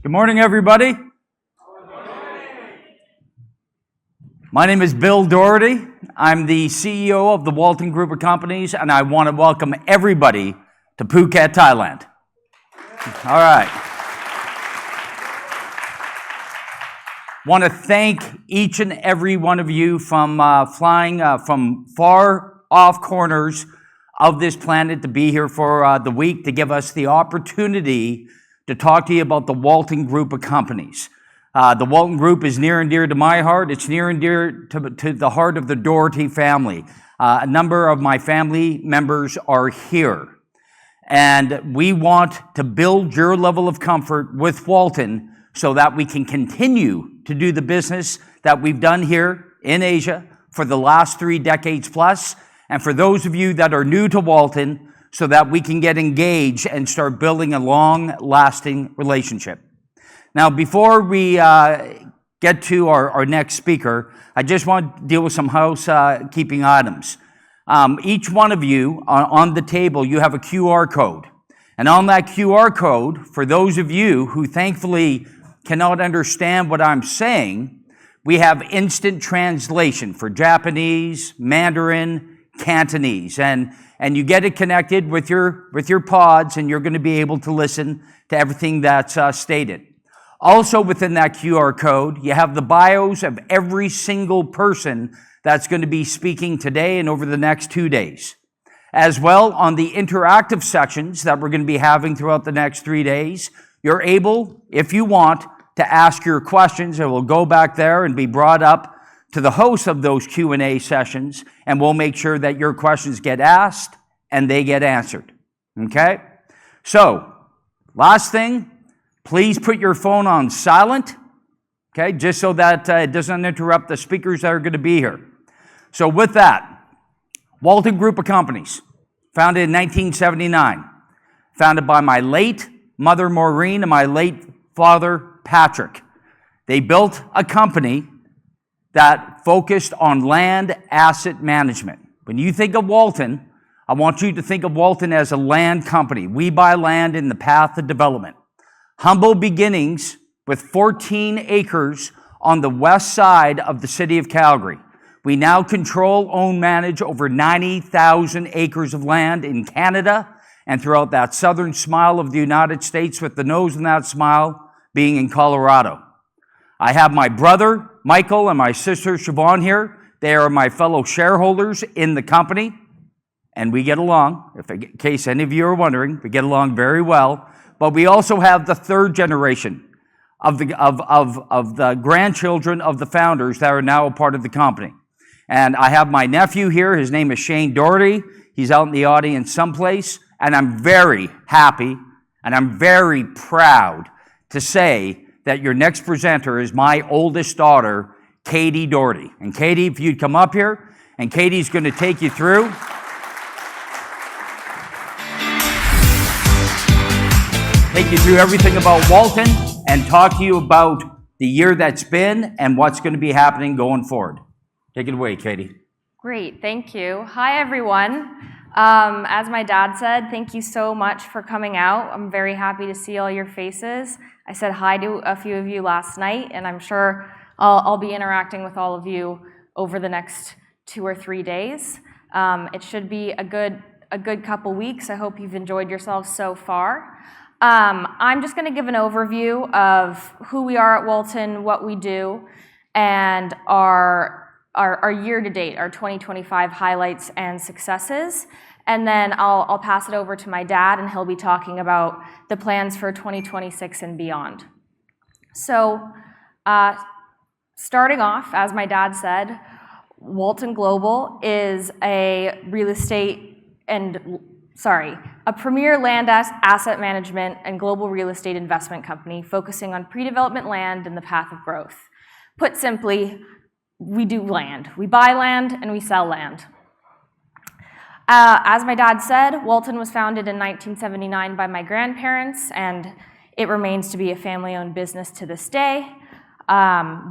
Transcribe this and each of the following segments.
Good morning, everybody. Good morning. My name is Bill Doherty. I'm the CEO of the Walton Group of Companies, and I want to welcome everybody to Phuket, Thailand. All right. Want to thank each and every one of you from flying from far off corners of this planet to be here for the week to give us the opportunity to talk to you about the Walton Group of Companies. The Walton Group is near and dear to my heart. It's near and dear to the heart of the Doherty family. A number of my family members are here. And we want to build your level of comfort with Walton so that we can continue to do the business that we've done here in Asia for the last 3 decades plus. And for those of you that are new to Walton, so that we can get engaged and start building a long-lasting relationship. Now, before we get to our next speaker, I just want to deal with some housekeeping items. Each one of you, on the table, you have a QR code. And on that QR code, for those of you who thankfully cannot understand what I'm saying, we have instant translation for Japanese, Mandarin, Cantonese. And you get it connected with your pods, and you're going to be able to listen to everything that's stated. Also within that QR code, you have the bios of every single person that's going to be speaking today and over the next 2 days. As well, on the interactive sections that we're going to be having throughout the next 3 days, you're able, if you want, to ask your questions. It will go back there and be brought up to the host of those Q&A sessions, and we'll make sure that your questions get asked and they get answered. Okay? So, last thing, please put your phone on silent, okay, just so that it doesn't interrupt the speakers that are going to be here. So with that, Walton Group of Companies, founded in 1979, founded by my late mother Maureen and my late father Patrick. They built a company that focused on land asset management. When you think of Walton, I want you to think of Walton as a land company. We buy land in the path of development. Humble beginnings with 14 acres on the west side of the city of Calgary. We now control, own, manage over 90,000 acres of land in Canada and throughout that southern smile of the United States, with the nose in that smile being in Colorado. I have my brother, Michael, and my sister, Siobhan, here. They are my fellow shareholders in the company, and we get along. In case any of you are wondering, we get along very well. But we also have the third generation of the grandchildren of the founders that are now a part of the company. And I have my nephew here. His name is Shane Doherty. He's out in the audience someplace. And I'm very happy and I'm very proud to say that your next presenter is my oldest daughter, Katie Doherty. And Katie, if you'd come up here, and Katie's going to take you through. Take you through everything about Walton and talk to you about the year that's been and what's going to be happening going forward. Take it away, Katie. Great, thank you. Hi, everyone. As my dad said, thank you so much for coming out. I'm very happy to see all your faces. I said hi to a few of you last night, and I'm sure I'll be interacting with all of you over the next 2 or 3 days. It should be a good couple weeks. I hope you've enjoyed yourselves so far. I'm just going to give an overview of who we are at Walton, what we do, and our year-to-date, our 2025 highlights and successes. And then I'll pass it over to my dad, and he'll be talking about the plans for 2026 and beyond. So, starting off, as my dad said, Walton Global is a premier land asset management and global real estate investment company focusing on pre-development land and the path of growth. Put simply, we do land. We buy land and we sell land. As my dad said, Walton was founded in 1979 by my grandparents, and it remains to be a family-owned business to this day.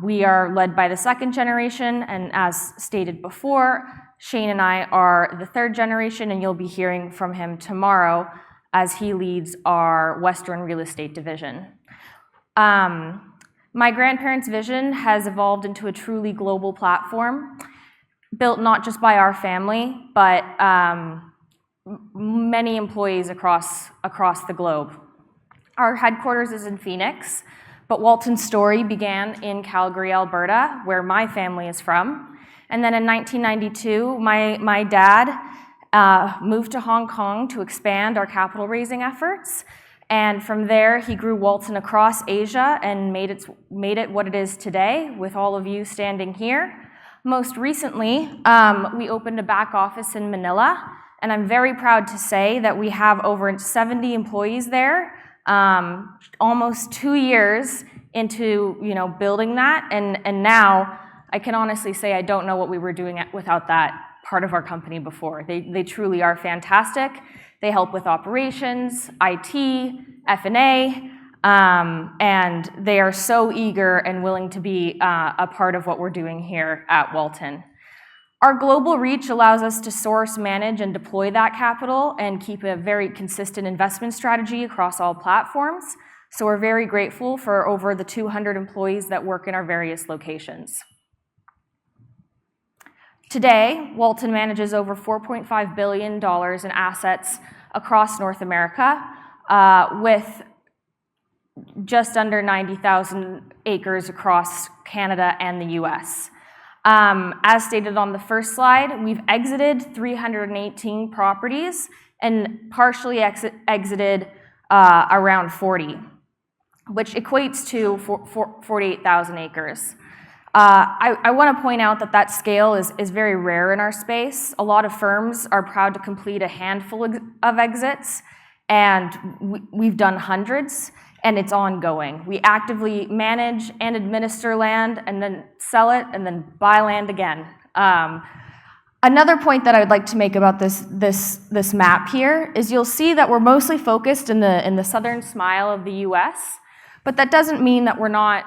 We are led by the second generation, and as stated before, Shane and I are the third generation, and you'll be hearing from him tomorrow as he leads our Western real estate division. My grandparents' vision has evolved into a truly global platform, built not just by our family, but many employees across the globe. Our headquarters is in Phoenix, but Walton's story began in Calgary, Alberta, where my family is from. And then in 1992, my dad moved to Hong Kong to expand our capital raising efforts. And from there, he grew Walton across Asia and made it what it is today, with all of you standing here. Most recently, we opened a back office in Manila, and I'm very proud to say that we have over 70 employees there, almost 2 years into building that, and now I can honestly say I don't know what we were doing without that part of our company before. They truly are fantastic. They help with operations, IT, F&A, and they are so eager and willing to be a part of what we're doing here at Walton. Our global reach allows us to source, manage, and deploy that capital and keep a very consistent investment strategy across all platforms. So we're very grateful for over the 200 employees that work in our various locations. Today, Walton manages over $4.5 billion in assets across North America, with just under 90,000 acres across Canada and the US. As stated on the first slide, we've exited 318 properties and partially exited around 40, which equates to 48,000 acres. I want to point out that scale is very rare in our space. A lot of firms are proud to complete a handful of exits, and we've done hundreds, and it's ongoing. We actively manage and administer land, and then sell it, and then buy land again. Another point that I would like to make about this map here is you'll see that we're mostly focused in the southern smile of the US, but that doesn't mean that we're not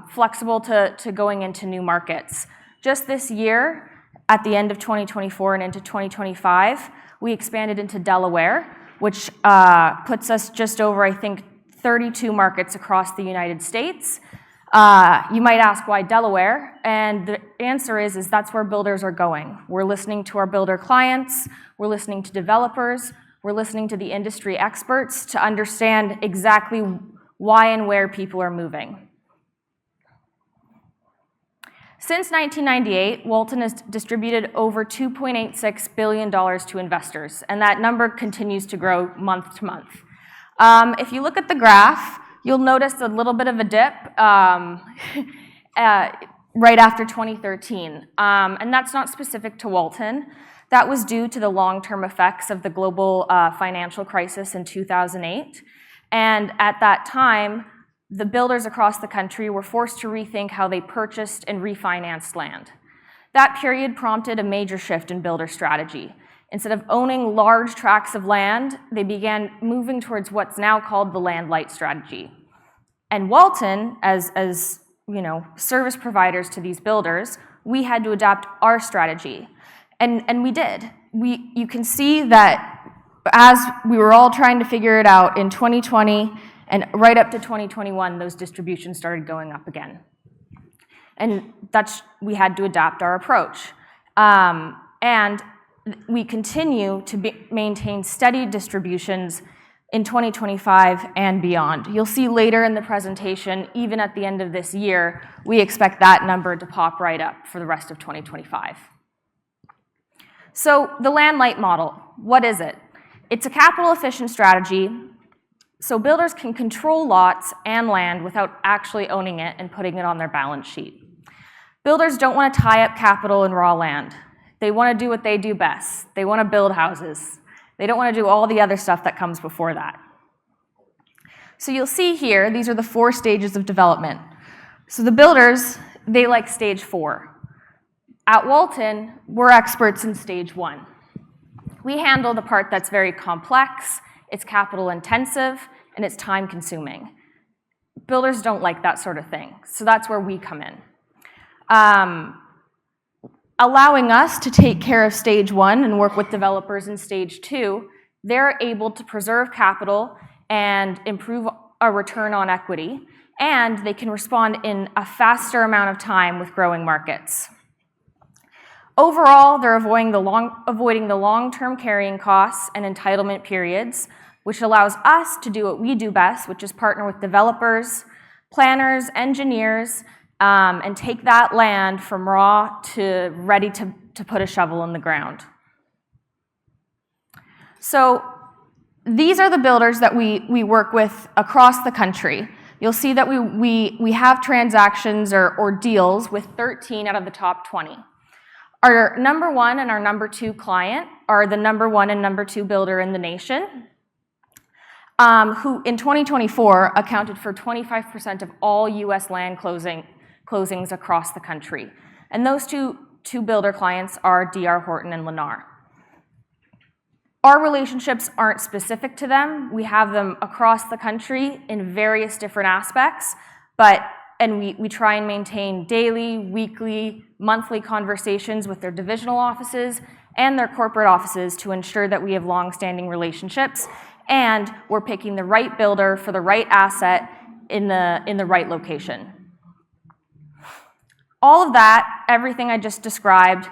flexible to going into new markets. Just this year, at the end of 2024 and into 2025, we expanded into Delaware, which puts us just over, I think, 32 markets across the United States. You might ask why Delaware, and the answer is that's where builders are going. We're listening to our builder clients, we're listening to developers, we're listening to the industry experts to understand exactly why and where people are moving. Since 1998, Walton has distributed over $2.86 billion to investors, and that number continues to grow month to month. If you look at the graph, you'll notice a little bit of a dip right after 2013, and that's not specific to Walton. That was due to the long-term effects of the global financial crisis in 2008, and at that time, the builders across the country were forced to rethink how they purchased and refinanced land. That period prompted a major shift in builder strategy. Instead of owning large tracts of land, they began moving towards what's now called the land-light strategy. And Walton, as service providers to these builders, we had to adapt our strategy. And we did. You can see that as we were all trying to figure it out in 2020, and right up to 2021, those distributions started going up again. And we had to adapt our approach. And we continue to maintain steady distributions in 2025 and beyond. You'll see later in the presentation, even at the end of this year, we expect that number to pop right up for the rest of 2025. So the land-light model, what is it? It's a capital-efficient strategy so builders can control lots and land without actually owning it and putting it on their balance sheet. Builders don't want to tie up capital in raw land. They want to do what they do best. They want to build houses. They don't want to do all the other stuff that comes before that. So you'll see here, these are the 4 stages of development. So the builders, they like stage 4. At Walton, we're experts in stage 1. We handle the part that's very complex, it's capital intensive, and it's time consuming. Builders don't like that sort of thing, so that's where we come in. Allowing us to take care of stage 1 and work with developers in stage 2, they're able to preserve capital and improve a return on equity, and they can respond in a faster amount of time with growing markets. Overall, they're avoiding the long-term carrying costs and entitlement periods, which allows us to do what we do best, which is partner with developers, planners, engineers, and take that land from raw to ready to put a shovel in the ground. So these are the builders that we work with across the country. You'll see that we have transactions or deals with 13 out of the top 20. Our number 1 and our number 2 client are the number 1 and number 2 builder in the nation, who in 2024 accounted for 25% of all US land closings across the country. And those two builder clients are D.R. Horton and Lennar. Our relationships aren't specific to them. We have them across the country in various different aspects, and we try and maintain daily, weekly, monthly conversations with their divisional offices and their corporate offices to ensure that we have long-standing relationships and we're picking the right builder for the right asset in the right location. All of that, everything I just described,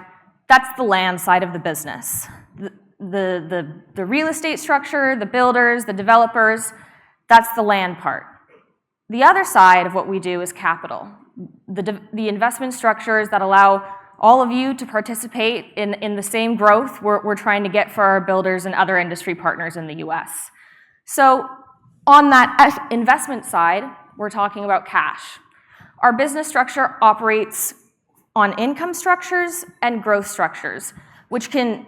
that's the land side of the business. The real estate structure, the builders, the developers, that's the land part. The other side of what we do is capital. The investment structures that allow all of you to participate in the same growth we're trying to get for our builders and other industry partners in the US. So on that investment side, we're talking about cash. Our business structure operates on income structures and growth structures, which can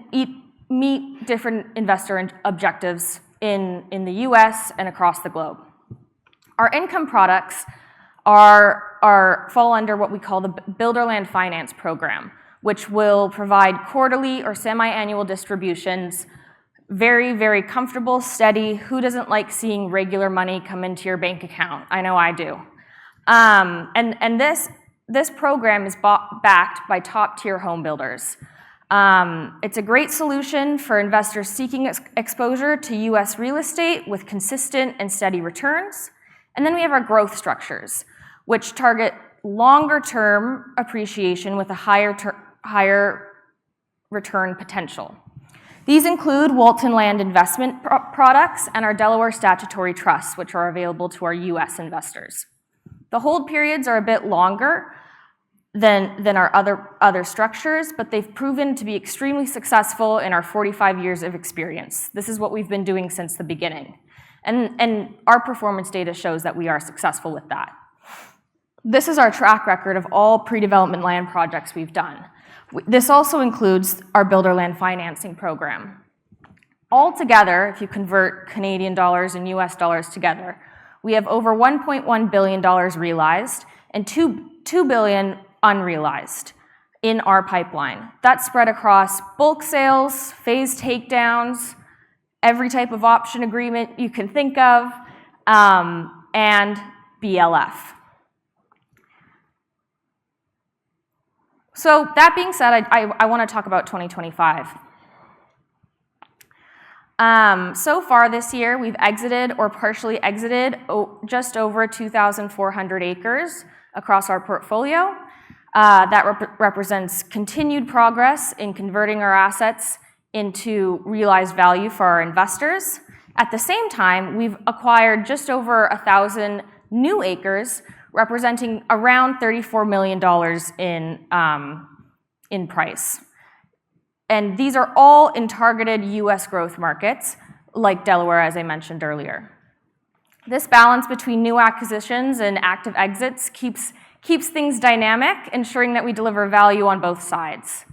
meet different investor objectives in the US and across the globe. Our income products fall under what we call the Builder Land Finance Program, which will provide quarterly or semi-annual distributions, very, very comfortable, steady. Who doesn't like seeing regular money come into your bank account? I know I do. And this program is backed by top-tier home builders. It's a great solution for investors seeking exposure to US real estate with consistent and steady returns. And then we have our growth structures, which target longer-term appreciation with a higher return potential. These include Walton Land Investment products and our Delaware Statutory Trusts, which are available to our US investors. The hold periods are a bit longer than our other structures, but they've proven to be extremely successful in our 45 years of experience. This is what we've been doing since the beginning. And our performance data shows that we are successful with that. This is our track record of all pre-development land projects we've done. This also includes our Builder Land Financing Program. Altogether, if you convert Canadian dollars and US dollars together, we have over $1.1 billion realized and $2 billion unrealized in our pipeline. That's spread across bulk sales, phase takedowns, every type of option agreement you can think of, and BLF. So that being said, I want to talk about 2025. So far this year, we've exited or partially exited just over 2,400 acres across our portfolio. That represents continued progress in converting our assets into realized value for our investors. At the same time, we've acquired just over 1,000 new acres, representing around $34 million in price. And these are all in targeted US growth markets, like Delaware, as I mentioned earlier. This balance between new acquisitions and active exits keeps things dynamic, ensuring that we deliver value on both sides.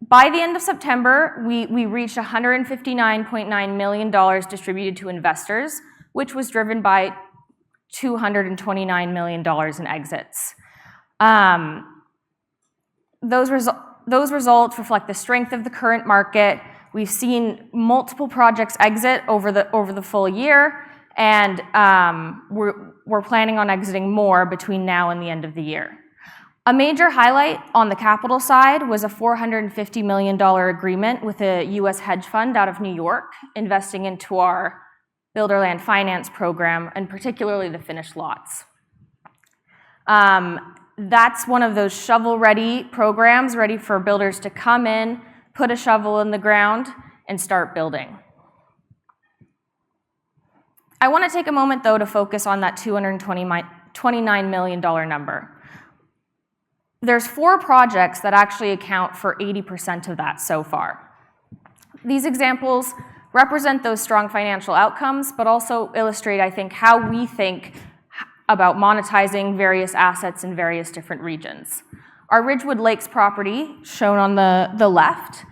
By the end of September, we reached $159.9 million distributed to investors, which was driven by $229 million in exits. Those results reflect the strength of the current market. We've seen multiple projects exit over the full year, and we're planning on exiting more between now and the end of the year. A major highlight on the capital side was a $450 million agreement with a US hedge fund out of New York, investing into our builder land finance program, and particularly the finished lots. That's one of those shovel-ready programs, ready for builders to come in, put a shovel in the ground, and start building. I want to take a moment, though, to focus on that $229 million number. There's 4 projects that actually account for 80% of that so far. These examples represent those strong financial outcomes, but also illustrate, I think, how we think about monetizing various assets in various different regions. Our Ridgewood Lakes property, shown on the left,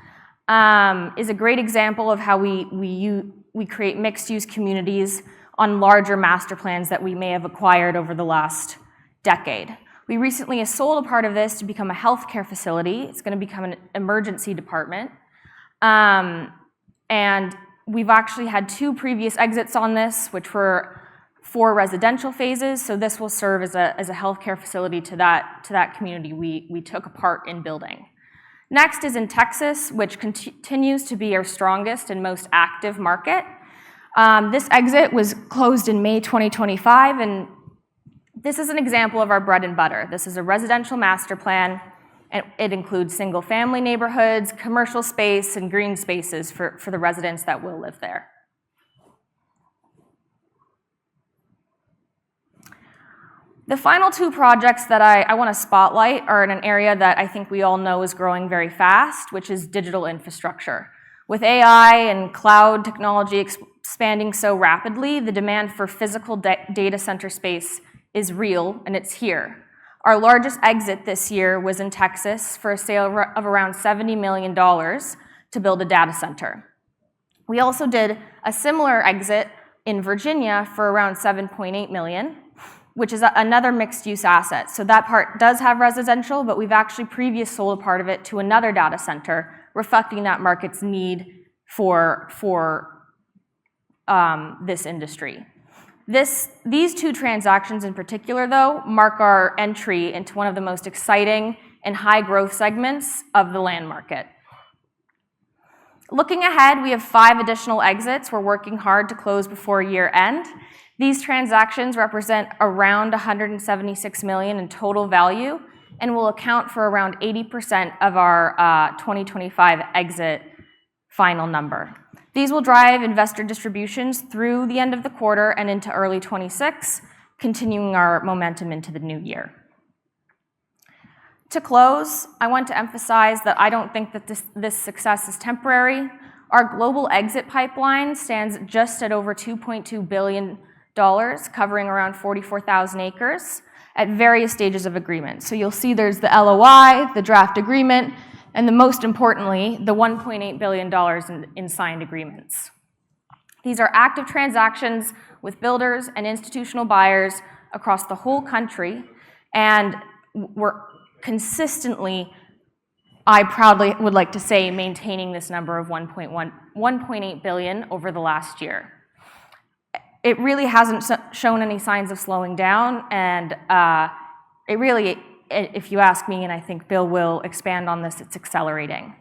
is a great example of how we create mixed-use communities on larger master plans that we may have acquired over the last decade. We recently sold a part of this to become a healthcare facility. It's going to become an emergency department. And we've actually had 2 previous exits on this, which were 4 residential phases, so this will serve as a healthcare facility to that community we took a part in building. Next is in Texas, which continues to be our strongest and most active market. This exit was closed in May 2025, and this is an example of our bread and butter. This is a residential master plan, and it includes single-family neighborhoods, commercial space, and green spaces for the residents that will live there. The final 2 projects that I want to spotlight are in an area that I think we all know is growing very fast, which is digital infrastructure. With AI and cloud technology expanding so rapidly, the demand for physical data center space is real, and it's here. Our largest exit this year was in Texas for a sale of around $70 million to build a data center. We also did a similar exit in Virginia for around $7.8 million, which is another mixed-use asset. So that part does have residential, but we've actually previously sold a part of it to another data center, reflecting that market's need for this industry. These 2 transactions in particular, though, mark our entry into one of the most exciting and high-growth segments of the land market. Looking ahead, we have 5 additional exits we're working hard to close before year-end. These transactions represent around $176 million in total value and will account for around 80% of our 2025 exit final number. These will drive investor distributions through the end of the quarter and into early 26, continuing our momentum into the new year. To close, I want to emphasize that I don't think that this success is temporary. Our global exit pipeline stands just at over $2.2 billion, covering around 44,000 acres at various stages of agreement. So you'll see there's the LOI, the draft agreement, and most importantly, the $1.8 billion in signed agreements. These are active transactions with builders and institutional buyers across the whole country, and we're consistently, I proudly would like to say, maintaining this number of $1.8 billion over the last year. It really hasn't shown any signs of slowing down, and it really, if you ask me, and I think Bill will expand on this, it's accelerating.